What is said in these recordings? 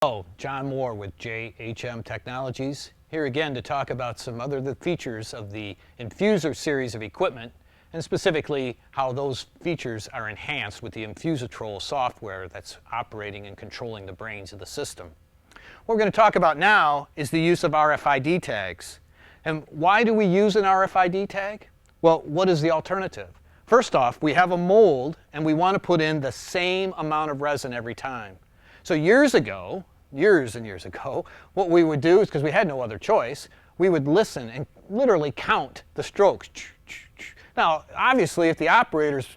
Hello, John Moore with JHM Technologies, here again to talk about some other features of the Infuser series of equipment, and specifically how those features are enhanced with the Infusitrol software that's operating and controlling the brains of the system. What we're going to talk about now is the use of RFID tags. And why do we use an RFID tag? Well, what is the alternative? First off, we have a mold and we want to put in the same amount of resin every time. So years and years ago, what we would do is, because we had no other choice, we would listen and literally count the strokes. Now, obviously, if the operator's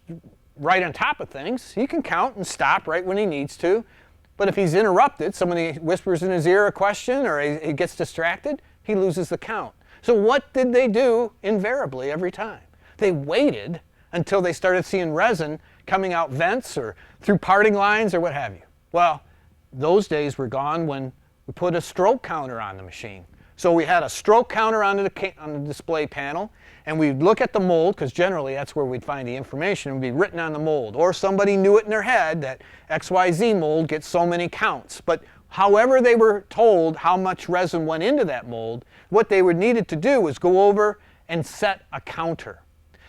right on top of things, he can count and stop right when he needs to. But if he's interrupted, somebody whispers in his ear a question or he gets distracted, he loses the count. So what did they do invariably every time? They waited until they started seeing resin coming out vents or through parting lines or what have you. Well, those days were gone when we put a stroke counter on the machine. So we had a stroke counter on the display panel, and we'd look at the mold, because generally that's where we'd find the information. It would be written on the mold, or somebody knew it in their head that XYZ mold gets so many counts. But however they were told how much resin went into that mold, what they would needed to do was go over and set a counter.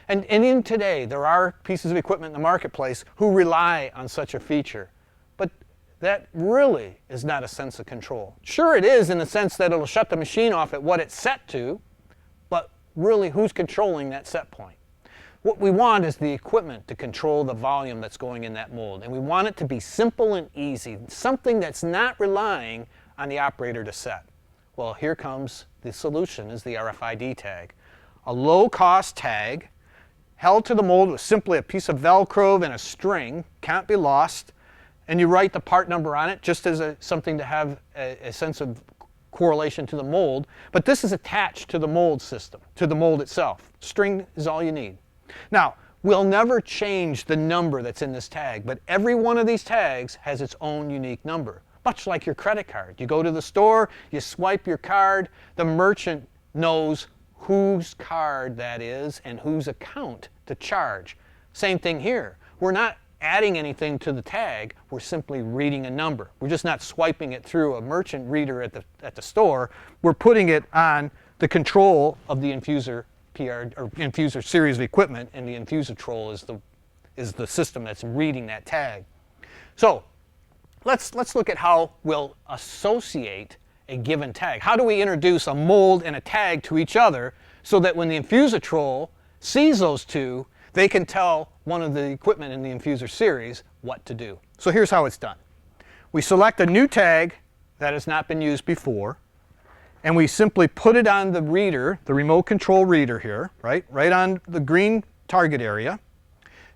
And in today, there are pieces of equipment in the marketplace who rely on such a feature. But that really is not a sense of control. Sure, it is in the sense that it'll shut the machine off at what it's set to, but really, who's controlling that set point? What we want is the equipment to control the volume that's going in that mold, and we want it to be simple and easy, something that's not relying on the operator to set. Well, here comes the solution, is the RFID tag. A low-cost tag held to the mold with simply a piece of Velcro and a string, can't be lost, and you write the part number on it just as something to have a sense of correlation to the mold. But this is attached to the mold system, to the mold itself. String is all you need. Now, we'll never change the number that's in this tag, but every one of these tags has its own unique number, much like your credit card. You go to the store, you swipe your card, the merchant knows whose card that is and whose account to charge. Same thing here. We're not adding anything to the tag, we're simply reading a number. We're just not swiping it through a merchant reader at the store. We're putting it on the control of the Infuser Infuser series of equipment, and the Infusitrol is the system that's reading that tag. So let's look at how we'll associate a given tag. How do we introduce a mold and a tag to each other so that when the Infusitrol sees those two, they can tell one of the equipment in the Infuser series what to do. So here's how it's done. We select a new tag that has not been used before, and we simply put it on the reader, the remote control reader here, right on the green target area.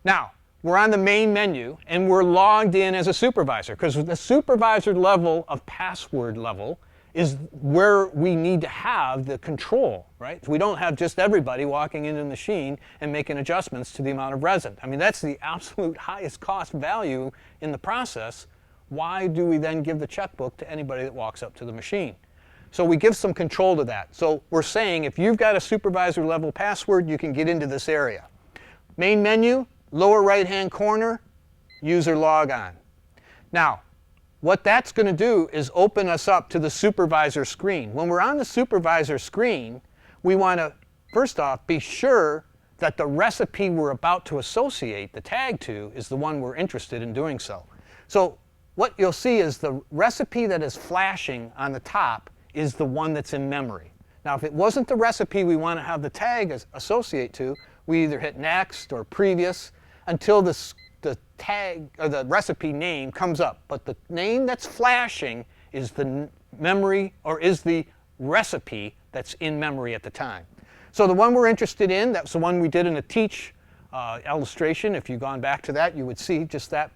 Now, we're on the main menu, and we're logged in as a supervisor, because the supervisor level of password level is where we need to have the control, right? So we don't have just everybody walking into the machine and making adjustments to the amount of resin. I mean, that's the absolute highest cost value in the process. Why do we then give the checkbook to anybody that walks up to the machine? So we give some control to that. So we're saying if you've got a supervisor level password, you can get into this area. Main menu, lower right-hand corner, user log on. Now, what that's going to do is open us up to the supervisor screen. When we're on the supervisor screen, we want to, first off, be sure that the recipe we're about to associate the tag to is the one we're interested in doing so. So what you'll see is the recipe that is flashing on the top is the one that's in memory. Now, if it wasn't the recipe we want to have the tag associate to, we either hit next or previous until the tag or the recipe name comes up. But the name that's flashing is the memory, or is the recipe that's in memory at the time. So the one we're interested in, that's the one we did in the teach illustration. If you've gone back to that, you would see just that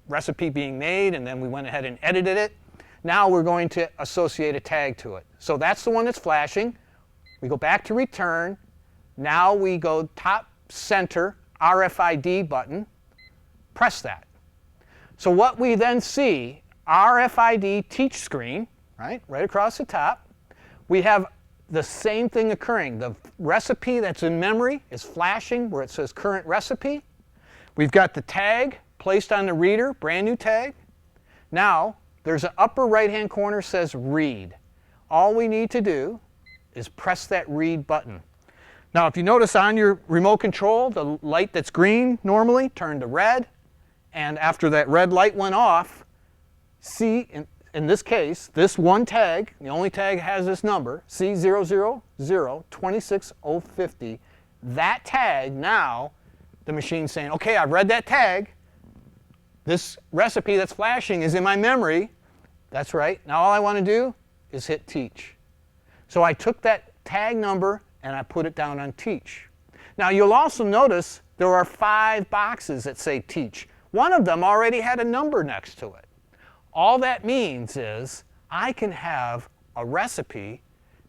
recipe being made, and then we went ahead and edited it. Now we're going to associate a tag to it. So that's the one that's flashing. We go back to return. Now we go top center RFID button. Press that. So what we then see, RFID teach screen, right across the top. We have the same thing occurring. The recipe that's in memory is flashing where it says current recipe. We've got the tag placed on the reader, brand new tag. Now there's an upper right-hand corner says read. All we need to do is press that read button. Now, if you notice on your remote control, the light that's green normally turned to red. And after that red light went off, see, in this case, this one tag, the only tag has this number, C000-26050, that tag now, the machine's saying, okay, I've read that tag. This recipe that's flashing is in my memory. That's right. Now all I want to do is hit teach. So I took that tag number and I put it down on teach. Now you'll also notice there are 5 boxes that say teach. One of them already had a number next to it. All that means is I can have a recipe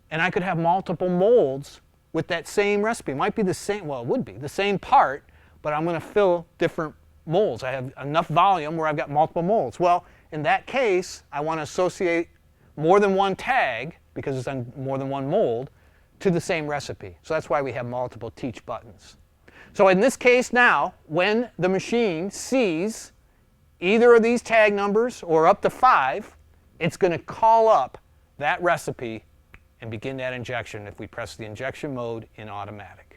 and I could have multiple molds with that same recipe. It might be the same, well, it would be the same part, but I'm going to fill different molds. I have enough volume where I've got multiple molds. Well, in that case, I want to associate more than one tag, because it's on more than one mold, to the same recipe. So that's why we have multiple teach buttons. So in this case now, when the machine sees either of these tag numbers or up to 5, it's going to call up that recipe and begin that injection if we press the injection mode in automatic.